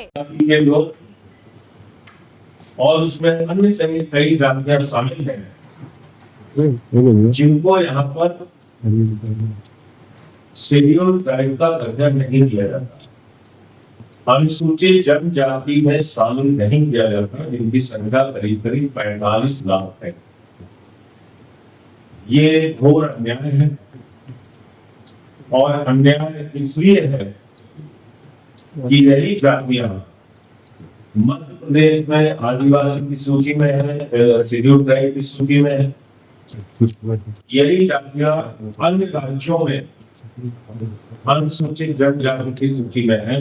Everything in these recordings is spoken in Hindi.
के लोग और उसमें अन्य कई जातियां शामिल हैं जिनको यहाँ पर शेड्यूल ट्राइब का दर्जा नहीं दिया जाता, अनुसूचित जनजाति में शामिल नहीं किया जाता, जिनकी संख्या करीब करीब 45 लाख है। ये घोर अन्याय है और अन्याय इसलिए है कि यही जातियां मध्य प्रदेश में आदिवासी की सूची में है, शेड्यूल ट्राइब की सूची में है, यही जातियां अन्य राज्यों में अनुसूचित जनजाति की सूची में है,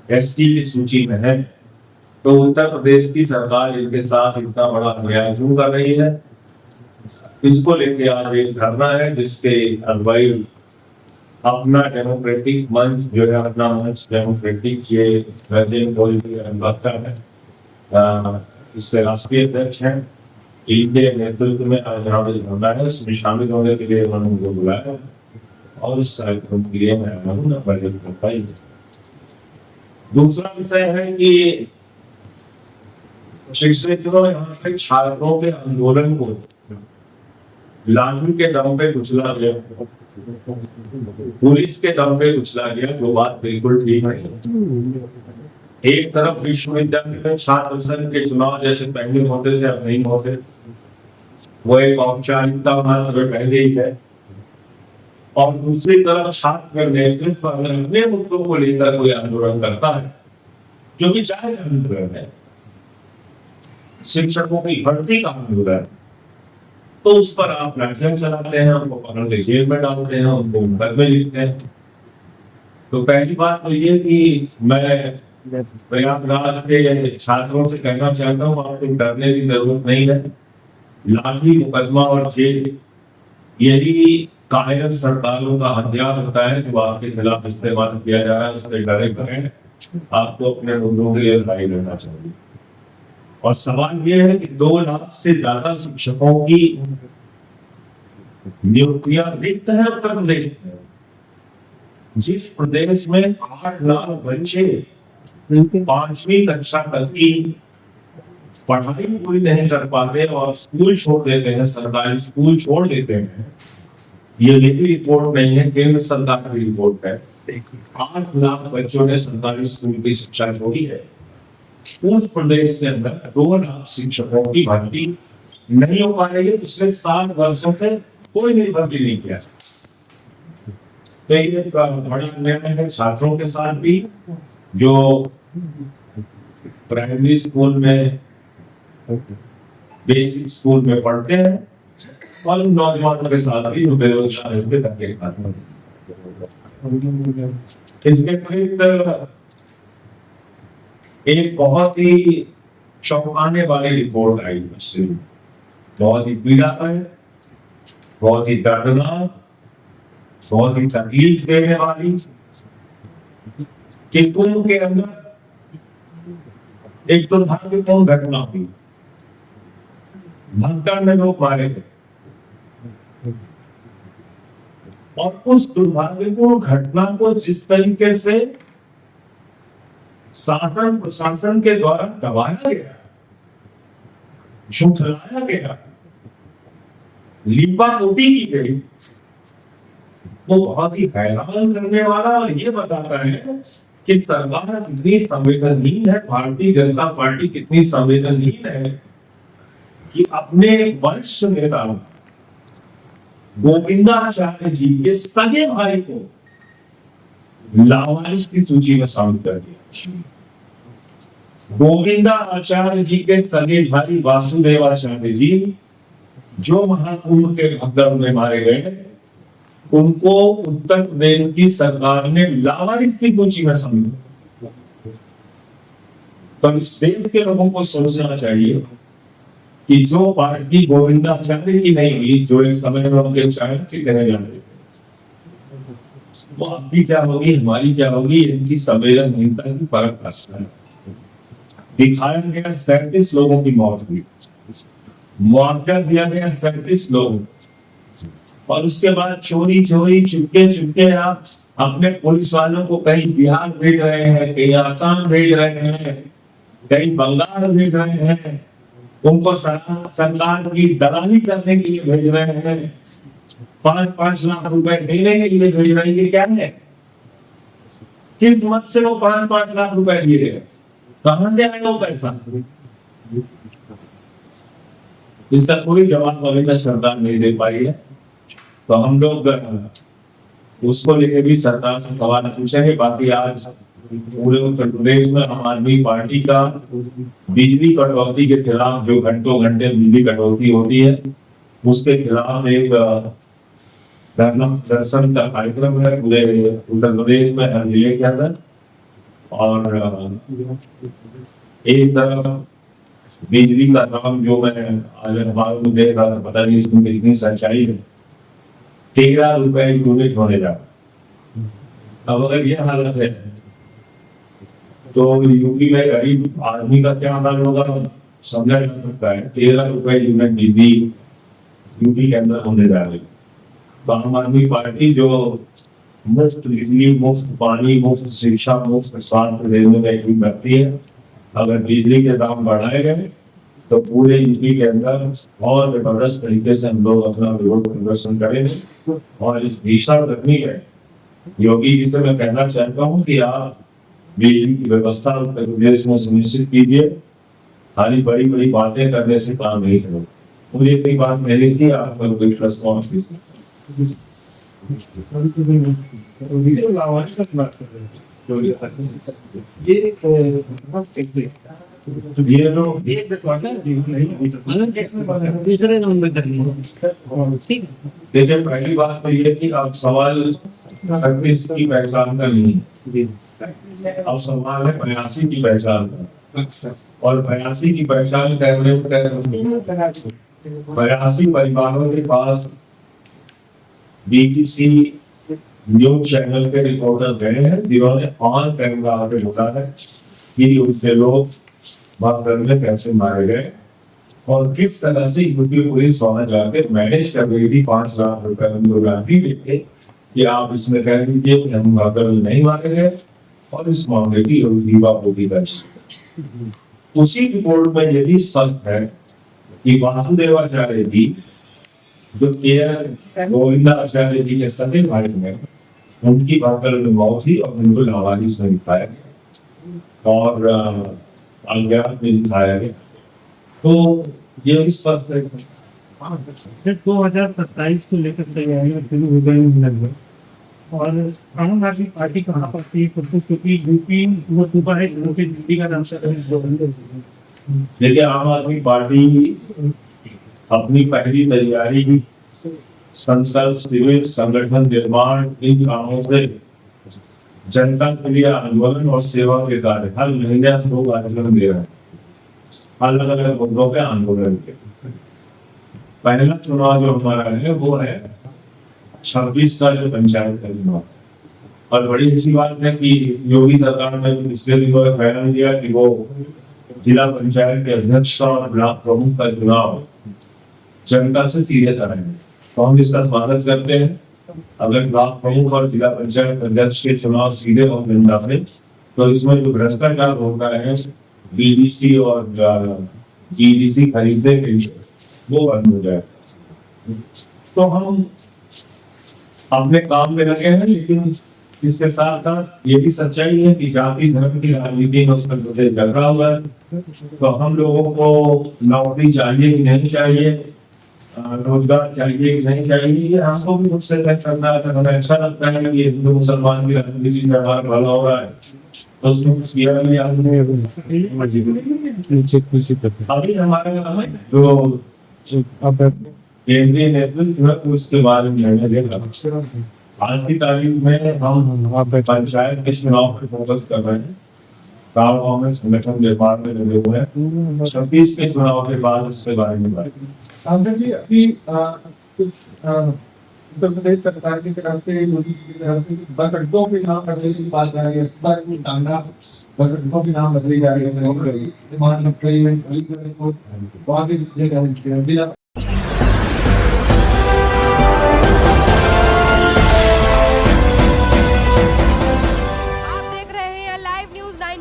एसटी की सूची में है। तो उत्तर प्रदेश की सरकार इनके साथ इतना बड़ा अन्याय क्यों कर रही है? इसको लेके आज एक धरना है जिसके अगुवाई अपना डेमोक्रेटिक मंच जो है, अपना मंच डेमोक्रेटिक ये है, इससे राष्ट्रीय अध्यक्ष हैं, इनके नेतृत्व में आज धरना है। इसमें शामिल होने के लिए उन्होंने मुझे बुलाया और इस कार्यक्रम के लिए मैं आया हूँ। दूसरा विषय है कि पिछले दिनों यहाँ पे छात्रों के आंदोलन को लाठी के दम पे कुचला गया, पुलिस के दम पे कुचला गया, जो बात बिल्कुल ठीक नहीं। एक तरफ विश्वविद्यालय में छात्र संघ के चुनाव जैसे पहले होते थे, अब नहीं होते, वो एक औपचारिकता मात्र पहले ही है। और दूसरी तरफ छात्र नेतृत्व अगर अपने मुद्दों को लेकर कोई आंदोलन करता है, जो कि जायज आंदोलन है, शिक्षकों की भर्ती का आंदोलन, तो उस पर आप लाठियां चलाते हैं, उनको पकड़ के जेल में डालते हैं, उनको मुकदमे लिखते हैं। तो पहली बात तो ये कि मैं प्रयागराज के छात्रों से कहना चाहता हूँ, आपको डरने की जरूरत नहीं है। लाठी, मुकदमा और जेल यही कायर सरकारों का हथियार होता है जो आपके खिलाफ इस्तेमाल किया जा रहा है। उससे डरे करें, आपको अपने मुद्दों के लिए लड़ाई लड़ना चाहिए। और सवाल यह है कि 2 लाख से ज्यादा शिक्षकों की नियुक्तियां रिक्त है उत्तर प्रदेश में। जिस प्रदेश में 8 लाख बच्चे 5वीं कक्षा तक की पढ़ाई पूरी नहीं कर पाते और स्कूल छोड़ देते हैं, सरकारी स्कूल छोड़ देते हैं। ये मेरी रिपोर्ट नहीं है, केंद्र सरकार की रिपोर्ट है। 8 लाख बच्चों ने सरकारी स्कूल की शिक्षा छोड़ी है। उस प्रदेश के अंदर 2 लाख शिक्षकों की भर्ती नहीं हो पा रही है। पिछले 7 वर्षों से कोई नहीं भर्ती नहीं किया। तो ये बड़ा निर्णय है छात्रों के साथ भी, जो प्राइमरी स्कूल में, बेसिक स्कूल में पढ़ते हैं, और नौजवानों के साथ भी जो बेरोजगार है उसके धक्के खाते हैं। इसके अतिरिक्त एक बहुत ही चौंकाने वाली रिपोर्ट आई, बहुत ही पीड़ादायक, बहुत ही दर्दनाक, बहुत ही तकलीफ देने वाली, कि कुंभ के अंदर एक दुर्भाग्यपूर्ण घटना हुई। भक्तों में लोग मारे गए और उस दुर्भाग्यपूर्ण घटना को जिस तरीके से शासन प्रशासन के द्वारा दबाया गया, झुठलाया गया, लीपापोती की गई, वो बहुत ही हैरान करने वाला और ये बताता है कि सरकार कितनी संवेदनहीन है, भारतीय जनता पार्टी कितनी संवेदनहीन है कि अपने वरिष्ठ नेता गोविंदाचार्य जी के सगे भाई को लावारिस की सूची में शामिल कर दिया। गोविंदाचार्य जी के सगे भाई वासुदेवाचार्य जी, जो महाकुंभ के भगदड़ में मारे गए, उनको उत्तर प्रदेश की सरकार ने लावारिस की सूची में शामिल किया। तो इस देश के लोगों को सोचना चाहिए कि जो पार्टी गोविंदाचार्य की नहीं हुई, जो एक समय में उनके चाणक्य की तरह जाते थे, वो आपकी क्या होगी, हमारी क्या होगी, इनकी संवेदनहीनता की पराकाष्ठा है। दिखाया गया 37 लोगों की मौत हुई, मुआवजा दिया गया 37 लोग, और उसके बाद चोरी चोरी चुपके चुपके आप अपने पुलिस वालों को कहीं बिहार भेज रहे हैं, कहीं आसाम भेज रहे हैं, कहीं बंगाल भेज रहे हैं, उनको सरकार की दलाली करने के लिए भेज रहे हैं, 5-5 लाख रुपए देने के लिए भेज रहे हैं। ये क्या है? किस मत से वो 5-5 लाख रुपए दिए गए? कहां से आए वो पैसा? इसका कोई जवाब अभी तक सरकार नहीं दे पाई है। तो हम लोग उसको लेके भी सरकार से सवाल पूछेंगे। बाकी आज पूरे उत्तर प्रदेश में आम आदमी पार्टी का बिजली कटौती के खिलाफ, जो घंटों घंटे बिजली कटौती होती है, उसके खिलाफ एक धरना प्रदर्शन का कार्यक्रम है पूरे उत्तर प्रदेश में, हर जिले के अंदर। और एक तरफ बिजली का दाम, जो मैं आज अखबार में देख रहा था, पता नहीं इसमें कितनी सच्चाई है, 13 रुपए यूनिट होने जा रहा। अब अगर यह हालत है तो यूपी में गरीब आदमी का क्या हाल होगा समझा जा सकता है। 13 रुपए यूनिट बिजली यूपी के अंदर होने जा रही। तो आम आदमी पार्टी जो मुफ्त बिजली, मुफ्त पानी, मुफ्त शिक्षा, मुफ्त स्वास्थ्य देने का यकीन रखती है, अगर बिजली के दाम बढ़ाए गए तो पूरे यूपी के अंदर और जबरदस्त तरीके से हम लोग अपना विरोध प्रदर्शन करेंगे। और इस भीषण गर्मी में योगी जी से मैं कहना चाहता हूँ कि आप बिजली की व्यवस्था उत्तर प्रदेश में सुनिश्चित कीजिए। खाली बड़ी बड़ी बातें करने से काम नहीं चलेगा। मुझे इतनी बात मिली थी, आपका कोई प्रेस कॉन्फ्रेंस ये लोग दूसरे नंबर कर देखिए, पहली बात तो ये कि आप सवाल की पहचान का नहीं, अब सवाल है 82 की पहचान का। और 82 की पहचान करने में 82 परिवारों के पास बीबीसी न्यूज चैनल के रिपोर्टर गए हैं, जिन्होंने ऑन कैमरा आके बोला है कि उसके लोग भागदौड़ में कैसे मारे गए और किस तरह से यूपी पुलिस वहां जाके मैनेज कर रही थी 5 लाख रुपए उनको गारंटी देके कि आप इसमें कह दीजिए कि हम भागदौड़ में नहीं मारे गए और इस मामले की दीवाबंदी कर। उसी रिपोर्ट में यदि स्पष्ट है कि वासुदेवाचार्य जी, जो केयर गोविंदाचार्य जी के सगे भाई में, उनकी भागदौड़ में मौत हुई और उनको लावारिस में दिखाया गया और अज्ञात में दिखाया गया। तो ये भी स्पष्ट है 2027 को लेकर तैयारियां शुरू हो गई लगभग। और आम आदमी पार्टी कहाँ पर थी, क्योंकि यूपी वो सुबह है, यूपी दिल्ली का नाम से देखिए, आम आदमी पार्टी अपनी पहली तैयारी संकल्प शिविर, संगठन निर्माण, इन कामों से जनता के लिए आंदोलन और सेवा के कार्य हर महीने 2 कार्यक्रम दे रहे हैं, अलग अलग मुद्दों पे आंदोलन के। पहला चुनाव जो हमारा है वो है 26 का जो पंचायत का चुनाव। और बड़ी अच्छी बात है कि योगी सरकार ने पिछले दिनों में फैसला दिया कि वो जिला पंचायत के अध्यक्ष का और ब्लॉक प्रमुख का चुनाव जनता से सीधे कराएंगे। तो हम इसका स्वागत करते हैं। अगर ब्लॉक प्रमुख और जिला पंचायत अध्यक्ष के चुनाव सीधे हो जनता से, तो इसमें जो भ्रष्टाचार होता है बीडीसी और जीडीसी खरीदने के लिए, वो बंद हो जाए। तो हम अपने काम में लगे हैं, लेकिन इसके साथ साथ ये भी सच्चाई है कि जाति धर्म की राजनीति में उसमें मुझे झगड़ा हुआ है। तो हम लोगों को नौकरी चाहिए कि नहीं चाहिए, रोजगार चाहिए कि नहीं चाहिए, ये हमको भी मुझसे तय करना है। हमें ऐसा लगता है कि हिंदू मुसलमान की राजनीति में हमारा भला हो रहा है, तो उसमें किया नहीं। अभी हमारा जो केंद्रीय नेतृत्व है उसके बारे में मैंने देखा। आज की तारीख में हम पंचायत के चुनाव पर फोकस कर रहे हैं, गाँव में संगठन निर्माण में लगे हुए हैं। 26 के चुनाव के बाद इसके बारे में बात अभी कुछ उत्तर प्रदेश सरकार की तरफ से बस अड्डों के नाम बदलने की बात आ रही है। बस अड्डों के नाम बदली जा रही है।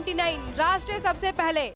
99 राष्ट्र सबसे पहले।